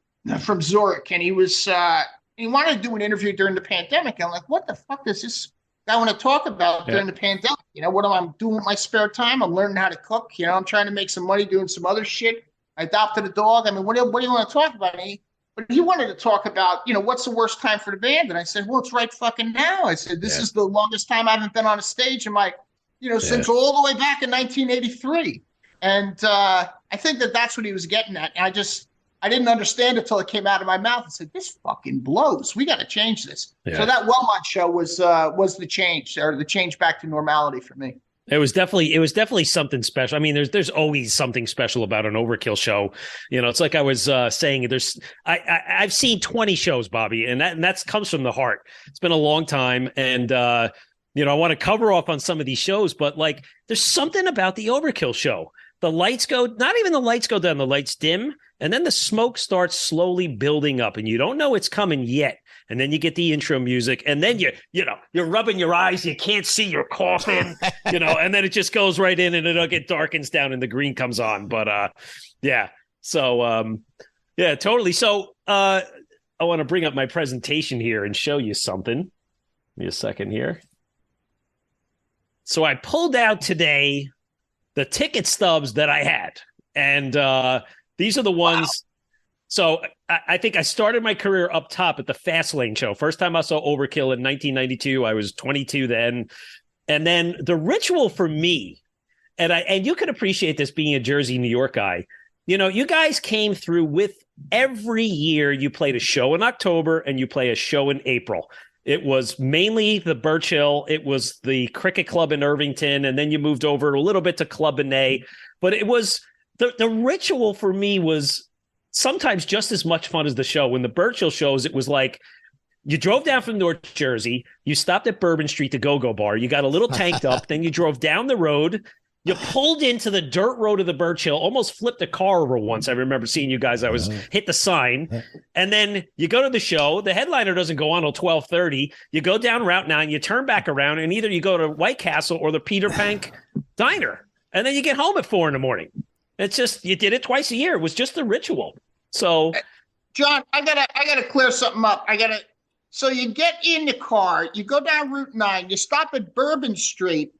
Zurich, and he wanted to do an interview during the pandemic. I'm like, what the fuck does this guy want to talk about during the pandemic? You know, what am I doing with my spare time? I'm learning how to cook. You know, I'm trying to make some money doing some other shit. I adopted a dog. I mean, what do you want to talk about? But he wanted to talk about, you know, what's the worst time for the band? And I said, well, it's right fucking now. I said, this is the longest time I haven't been on a stage in my, you know, since all the way back in 1983. And I think that's what he was getting at. And I didn't understand it until it came out of my mouth. I said, this fucking blows. We got to change this. Yeah. So that Wellmont show was the change, or the change back to normality for me. It was definitely something special. I mean, there's always something special about an Overkill show. You know, it's like I was saying. I've seen 20 shows, Bobby, and that comes from the heart. It's been a long time, and I want to cover off on some of these shows, but like, there's something about the Overkill show. The lights go, not even the lights go down, the lights dim, and then the smoke starts slowly building up, and you don't know it's coming yet. And then you get the intro music, and then you're rubbing your eyes, you can't see, you're coughing, and then it just goes right in, and it darkens down, and the green comes on. But yeah, so yeah, totally. So I want to bring up my presentation here and show you something. Give me a second here. So I pulled out today the ticket stubs that I had, and these are the ones. Wow. So I think I started my career up top at the Fastlane show. First time I saw Overkill in 1992. I was 22 then. And then the ritual for me, and you could appreciate this being a Jersey, New York guy. You guys came through with every year you played a show in October and you play a show in April. It was mainly the Birch Hill. It was the Cricket Club in Irvington. And then you moved over a little bit to Club A. But it was the ritual for me was sometimes just as much fun as the show. When the Birch Hill shows, it was like you drove down from North Jersey, you stopped at Bourbon Street, the go-go bar, you got a little tanked up, then you drove down the road, you pulled into the dirt road of the Birch Hill, almost flipped a car over once. I remember seeing you guys. I was hit the sign, and then you go to the show. The headliner doesn't go on until 12:30. You go down Route 9, you turn back around, and either you go to White Castle or the Peter Pank Diner, and then you get home at 4 a.m. It's just, you did it twice a year. It was just a ritual. So, John, I gotta clear something up. So you get in the car, you go down Route 9, you stop at Bourbon Street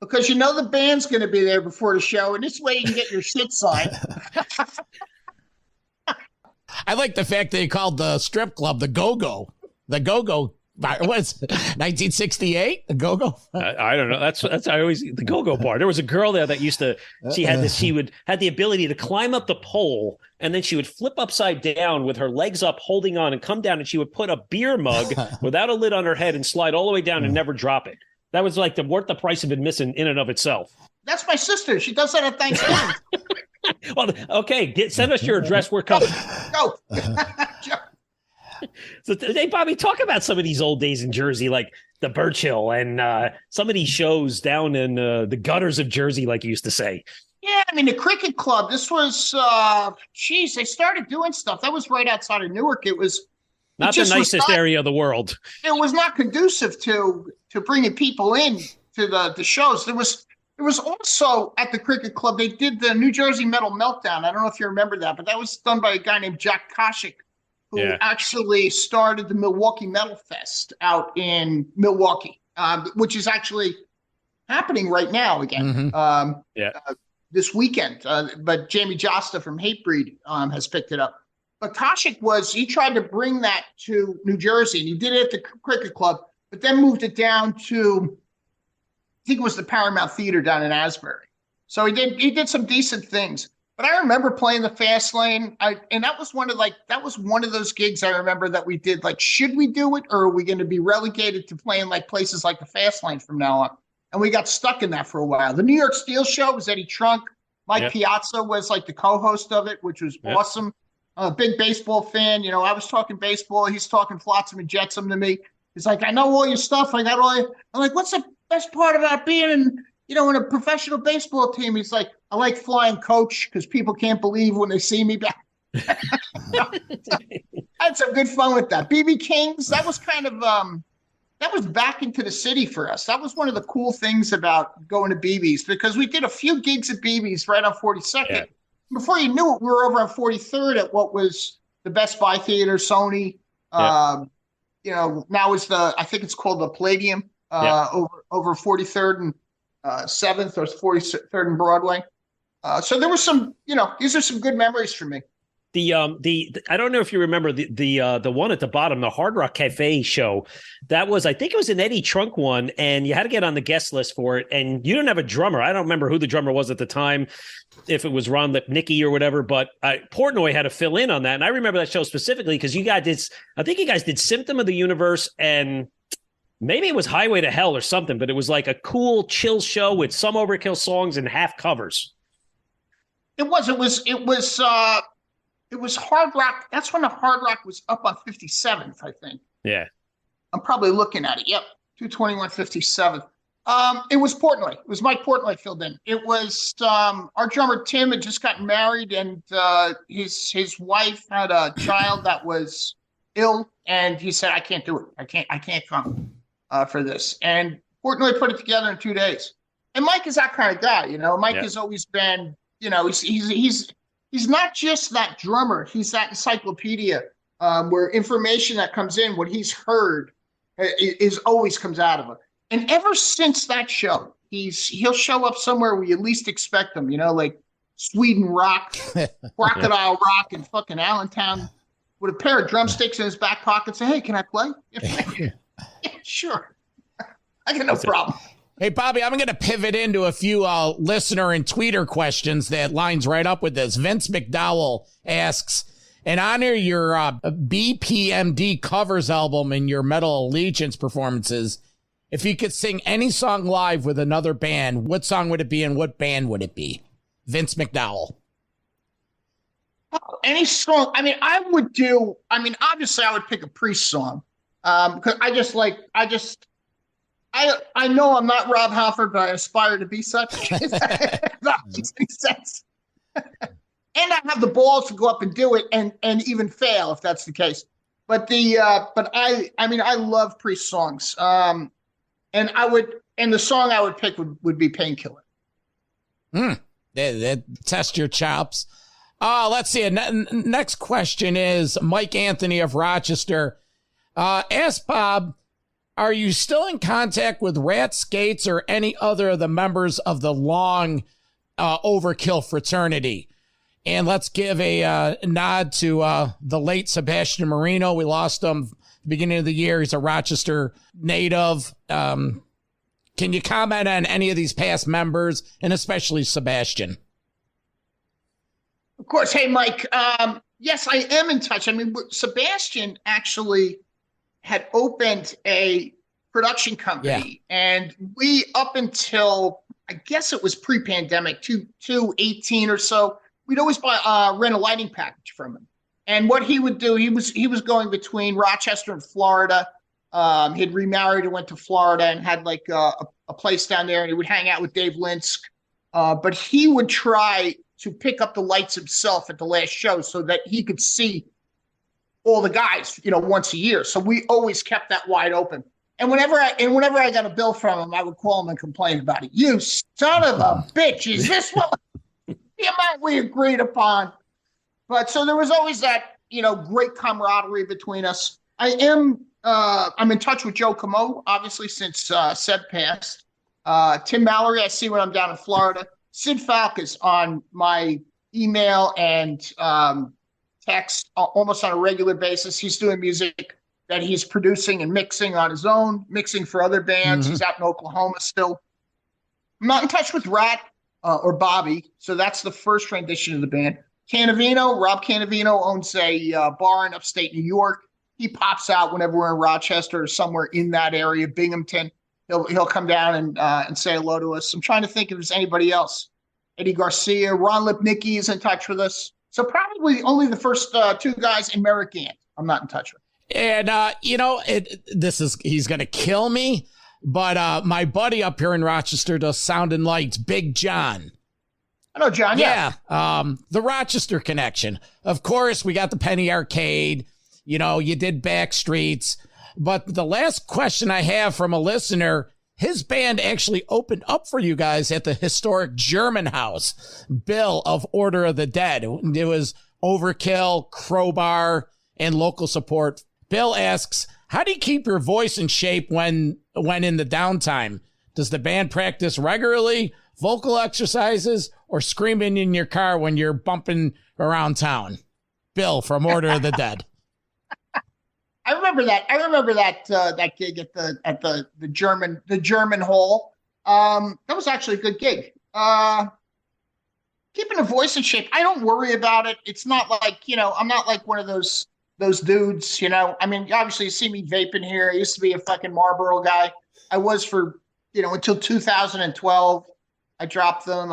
because the band's going to be there before the show, and this way you can get your shit signed. I like the fact that he called the strip club the Go-Go. The Go-Go. What's 1968? The Go-Go? I don't know. That's the Go-Go bar. There was a girl there that used to. She had the ability to climb up the pole, and then she would flip upside down with her legs up, holding on, and come down, and she would put a beer mug without a lid on her head and slide all the way down and never drop it. That was like worth the price of admission in and of itself. That's my sister. She does that at Thanksgiving. Well, okay. Send us your address. We're coming. Go. So today, Bobby, talk about some of these old days in Jersey, like the Birch Hill and some of these shows down in the gutters of Jersey, like you used to say. Yeah, I mean, the Cricket Club, this was, they started doing stuff. That was right outside of Newark. It was not the nicest area of the world. It was not conducive to bringing people in to the shows. There was also at the Cricket Club, they did the New Jersey Metal Meltdown. I don't know if you remember that, but that was done by a guy named Jack Koshik, who actually started the Milwaukee Metal Fest out in Milwaukee, which is actually happening right now again. This weekend. But Jamie Josta from Hatebreed has picked it up. But Koshik he tried to bring that to New Jersey, and he did it at the Cricket Club, but then moved it down to, I think it was the Paramount Theater down in Asbury. So he did some decent things. But I remember playing the Fastlane, and that was one of those gigs I remember that we did. Like, should we do it, or are we going to be relegated to playing like places like the Fastlane from now on? And we got stuck in that for a while. The New York Steel Show was Eddie Trunk. Mike Piazza was like the co-host of it, which was awesome. I'm a big baseball fan. I was talking baseball. He's talking flotsam and jetsam to me. He's like, I know all your stuff. I got all your... I'm like, what's the best part about being in a professional baseball team? He's like, I like flying coach because people can't believe when they see me back. I had some good fun with that. BB Kings, that was kind of... that was back into the city for us. That was one of the cool things about going to BB's, because we did a few gigs at BB's right on 42nd. Yeah. Before you knew it, we were over on 43rd at what was the Best Buy Theater, Sony. Now it's I think it's called the Palladium over 43rd and 7th, or 43rd and Broadway. So there was some, these are some good memories for me. I don't know if you remember the one at the bottom, the Hard Rock Cafe show. That was, I think it was an Eddie Trunk one, and you had to get on the guest list for it. And you didn't have a drummer. I don't remember who the drummer was at the time, if it was Ron Lipnicki or whatever. But Portnoy had to fill in on that, and I remember that show specifically because you guys did. I think you guys did Symptom of the Universe and Maybe it was Highway to Hell or something, but it was like a cool, chill show with some Overkill songs and half covers. It was Hard Rock. That's when the Hard Rock was up on 57th, I think. Yeah. I'm probably looking at it. Yep. 221 57th. It was Portnoy. It was Mike Portnoy filled in. It was our drummer Tim had just gotten married, and his wife had a child that was ill, and he said, I can't do it. I can't come for this. And Portnoy put it together in 2 days. And Mike is that kind of guy, you know. Mike has always been, you know, he's not just that drummer. He's that encyclopedia where information that comes in, what he's heard, is always comes out of him. And ever since that show, he'll show up somewhere where you least expect him, you know, like Sweden Rock, Crocodile Rock, and fucking Allentown, with a pair of drumsticks in his back pocket. Say, hey, can I play? Yeah, sure. I got no problem. Hey, Bobby, I'm going to pivot into a few listener and tweeter questions that lines right up with this. Vince McDowell asks, in honor of your BPMD covers album and your Metal Allegiance performances, if you could sing any song live with another band, what song would it be and what band would it be? Vince McDowell. Any song. I mean, obviously I would pick a Priest song. Because I know I'm not Rob Halford, but I aspire to be such. That makes any sense. And I have the balls to go up and do it and even fail if that's the case. But I love Priest songs. And the song I would pick would be Painkiller. That test your chops. Let's see. Next question is Mike Anthony of Rochester. Ask Bob, are you still in contact with Rat Skates or any other of the members of the long Overkill fraternity? And let's give a nod to the late Sebastian Marino. We lost him at the beginning of the year. He's a Rochester native. Can you comment on any of these past members, and especially Sebastian? Of course. Hey, Mike. Yes, I am in touch. I mean, Sebastian actually had opened a production company, and we, up until, I guess it was pre-pandemic, 2018 or so, we'd always rent a lighting package from him. And what he would do, he was going between Rochester and Florida. He'd remarried and went to Florida and had like a place down there, and he would hang out with Dave Linsk. But he would try to pick up the lights himself at the last show so that he could see all the guys, you know, once a year. So we always kept that wide open. And whenever I got a bill from him, I would call him and complain about it. You son of a bitch! Is this what the amount we agreed upon? But so there was always that, you know, great camaraderie between us. I'm in touch with Joe Camo, obviously, since Seb passed. Tim Mallory, I see when I'm down in Florida. Sid Falk is on my email and text almost on a regular basis. He's doing music that he's producing and mixing on his own, mixing for other bands. He's out in Oklahoma still. I'm not in touch with Rat or Bobby, so that's the first rendition of the band. Rob Canavino owns a bar in upstate New York. He pops out whenever we're in Rochester or somewhere in that area, Binghamton. He'll come down and say hello to us. I'm trying to think if there's anybody else. Eddie Garcia, Ron Lipnicki is in touch with us. So probably only the first two guys in Merrick Gant I'm not in touch with. And, he's going to kill me, but my buddy up here in Rochester does Sound and Lights, Big John. I know John, yeah. The Rochester connection. Of course, we got the Penny Arcade. You know, you did Backstreets. But the last question I have from a listener, his band actually opened up for you guys at the historic German house, Bill of Order of the Dead. It was Overkill, Crowbar, and local support. Bill asks, how do you keep your voice in shape when in the downtime? Does the band practice regularly, vocal exercises, or screaming in your car when you're bumping around town? Bill from Order of the Dead. I remember that gig at the German hall. That was actually a good gig. Keeping a voice in shape, I don't worry about it. It's not like, you know, I'm not like one of those those dudes, you know. I mean, obviously you see me vaping here. I used to be a fucking Marlboro guy. I was for, you know, until 2012. I dropped them.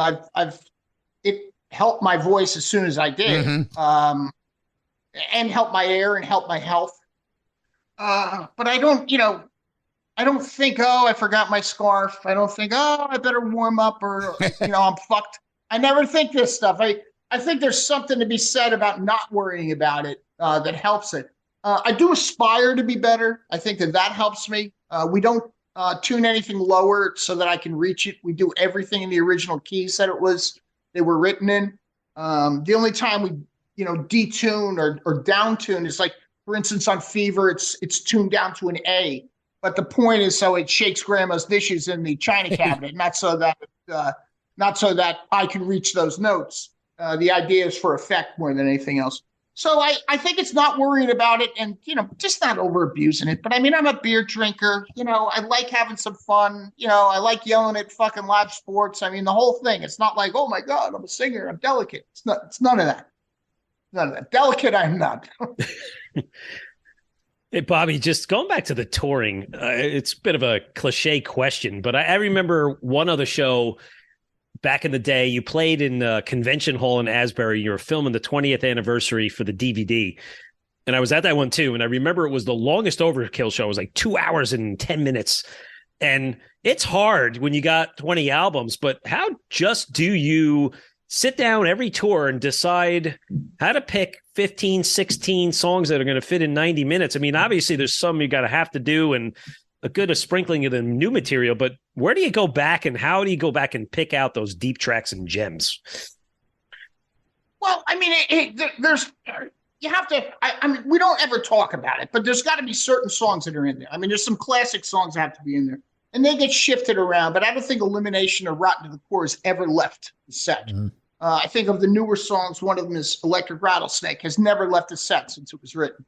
It helped my voice as soon as I did. And helped my air and helped my health. But I don't, you know, I don't think, oh, I forgot my scarf. I don't think, oh, I better warm up or, you know, I'm fucked. I never think this stuff. I think there's something to be said about not worrying about it that helps it. I do aspire to be better. I think that helps me. We don't tune anything lower so that I can reach it. We do everything in the original keys that they were written in. The only time we, you know, detune or down tune is like, for instance, on Fever, it's tuned down to an A. But the point is so it shakes grandma's dishes in the china cabinet, not so that I can reach those notes. The idea is for effect more than anything else. So I think it's not worrying about it and, you know, just not over abusing it. But I mean, I'm a beer drinker. You know, I like having some fun. You know, I like yelling at fucking live sports. I mean, the whole thing. It's not like, oh my God, I'm a singer. I'm delicate. It's none of that. None of that. Delicate, I'm not. Hey, Bobby, just going back to the touring, it's a bit of a cliche question, but I remember one other show back in the day. You played in a convention hall in Asbury. You were filming the 20th anniversary for the DVD. And I was at that one too. And I remember it was the longest Overkill show. It was like 2 hours and 10 minutes. And it's hard when you got 20 albums, but how just do you sit down every tour and decide how to pick 15, 16 songs that are going to fit in 90 minutes? I mean, obviously there's some you got to have to do and a sprinkling of the new material, but where do you go back and how do you go back and pick out those deep tracks and gems? Well, I mean, you have to, I mean, we don't ever talk about it, but there's got to be certain songs that are in there. I mean, there's some classic songs that have to be in there and they get shifted around, but I don't think Elimination or Rotten to the Core has ever left the set. Mm-hmm. I think of the newer songs, one of them is Electric Rattlesnake, has never left the set since it was written.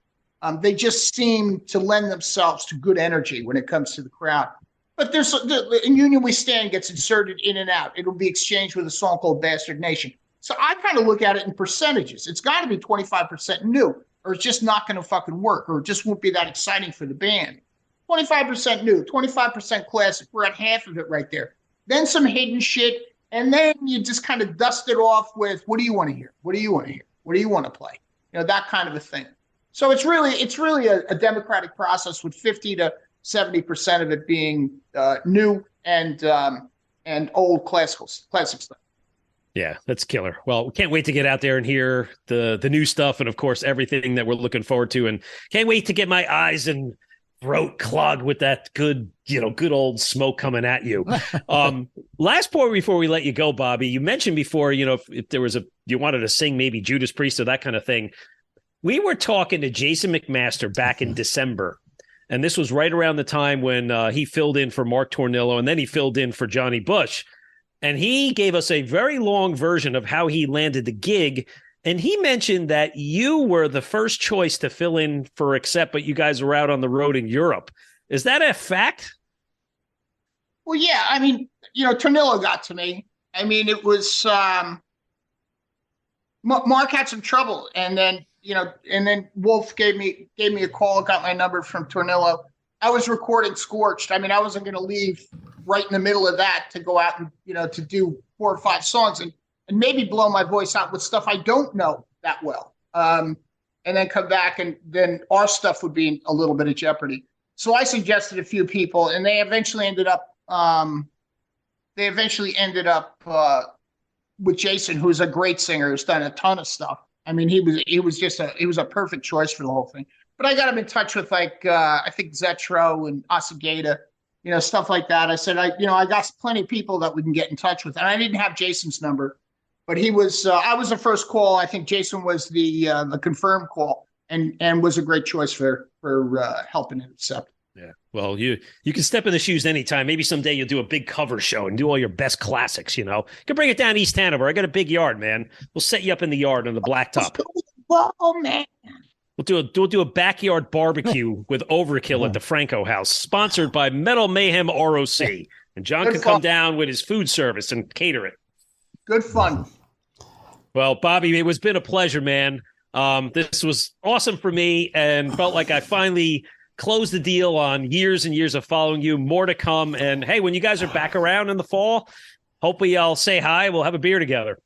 They just seem to lend themselves to good energy when it comes to the crowd. But there's in Union We Stand gets inserted in and out. It'll be exchanged with a song called Bastard Nation. So I kind of look at it in percentages. It's got to be 25% new, or it's just not going to fucking work, or it just won't be that exciting for the band. 25% new, 25% classic. We're at half of it right there. Then some hidden shit, and then you just kind of dust it off with, what do you want to hear? What do you want to hear? What do you want to play? You know, that kind of a thing. So it's really a democratic process with 50 to 70% of it being new and old classic stuff. Yeah, that's killer. Well, we can't wait to get out there and hear the new stuff and, of course, everything that we're looking forward to. And can't wait to get my eyes and throat clogged with that good old smoke coming at you. Last point before we let you go, Bobby, you mentioned before, you know, if there was you wanted to sing maybe Judas Priest or that kind of thing. We were talking to Jason McMaster back in December, and this was right around the time when he filled in for Mark Tornillo, and then he filled in for Johnny Bush. And he gave us a very long version of how he landed the gig, and he mentioned that you were the first choice to fill in for Accept, but you guys were out on the road in Europe. Is that a fact? Well, yeah. I mean, you know, Tornillo got to me. I mean, it was Mark had some trouble, and then Wolf gave me a call, got my number from Tornillo. I was recording Scorched. I mean, I wasn't going to leave right in the middle of that to go out and, you know, to do 4 or 5 songs and maybe blow my voice out with stuff I don't know that well. And then come back and then our stuff would be in a little bit of jeopardy. So I suggested a few people, and they eventually ended up with Jason, who's a great singer, who's done a ton of stuff. I mean, he was a perfect choice for the whole thing. But I got him in touch with I think Zetro and Asagata, you know, stuff like that. I said, I got plenty of people that we can get in touch with, and I didn't have Jason's number, but he was. I was the first call. I think Jason was the confirmed call, and was a great choice for helping it Accept. Yeah. Well, you can step in the shoes anytime. Maybe someday you'll do a big cover show and do all your best classics, you know. You can bring it down to East Hanover. I got a big yard, man. We'll set you up in the yard on the blacktop. Oh, man. We'll do a backyard barbecue with Overkill at the Franco House, sponsored by Metal Mayhem ROC. And John can come down with his food service and cater it. Good fun. Well, Bobby, it was been a pleasure, man. This was awesome for me and felt like I finally closed the deal on years and years of following you. More to come. And hey, when you guys are back around in the fall, hopefully I'll say hi. We'll have a beer together.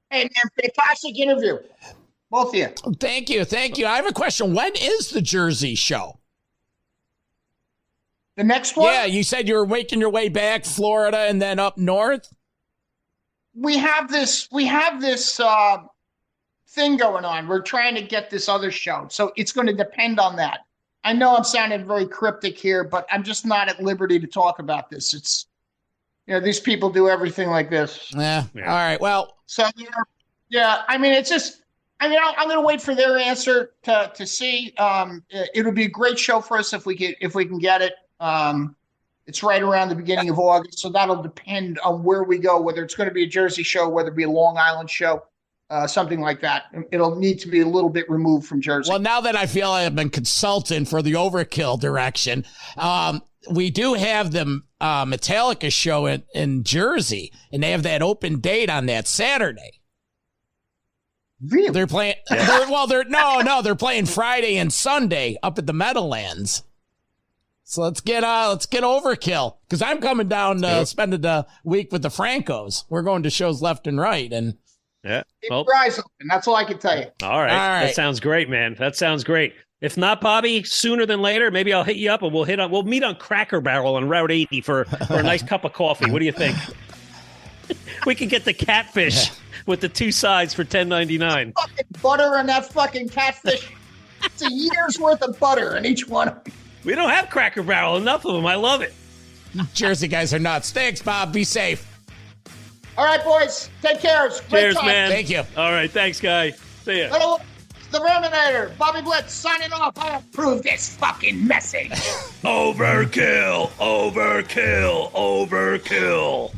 Hey, man, fantastic interview. Both of you. Thank you. Thank you. I have a question. When is the Jersey show? The next one? Yeah, you said you were making your way back, Florida, and then up north. We have this thing going on. We're trying to get this other show. So it's going to depend on that. I know I'm sounding very cryptic here, but I'm just not at liberty to talk about this. It's, these people do everything like this. Yeah. All right. Well, so yeah, I mean, it's just, I'm going to wait for their answer to see. It'll be a great show for us if we can get it. It's right around the beginning of August, so that'll depend on where we go, whether it's going to be a Jersey show, whether it be a Long Island show, something like that. It'll need to be a little bit removed from Jersey. Well, now that I feel I've been consultant for the Overkill direction, we do have the Metallica show in Jersey, and they have that open date on that Saturday. Really? They're playing. They're playing Friday and Sunday up at the Meadowlands. So let's get Overkill, because I'm coming down spending the week with the Francos. We're going to shows left and right, and keep your eyes open. That's all I can tell you. All right. That sounds great, man. That sounds great. If not, Bobby, sooner than later, maybe I'll hit you up and we'll meet on Cracker Barrel on Route 80 for a nice cup of coffee. What do you think? We could get the catfish with the two sides for $10.99. Fucking butter on that fucking catfish. It's a year's worth of butter in each one. We don't have Cracker Barrel. Enough of them. I love it. Jersey guys are nuts. Thanks, Bob. Be safe. All right, boys. Take care. Cheers, man. Thank you. All right. Thanks, guy. See ya. The Verminator, Bobby Blitz, signing off. I approve this fucking message. Overkill. Overkill. Overkill.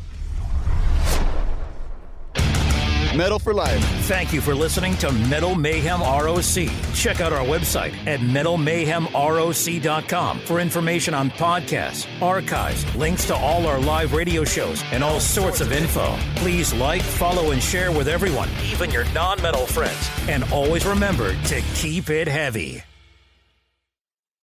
Metal for life. Thank you for listening to Metal Mayhem ROC. Check out our website at metalmayhemroc.com for information on podcasts, archives, links to all our live radio shows, and all sorts of info. Please like, follow, and share with everyone, even your non-metal friends. And always remember to keep it heavy.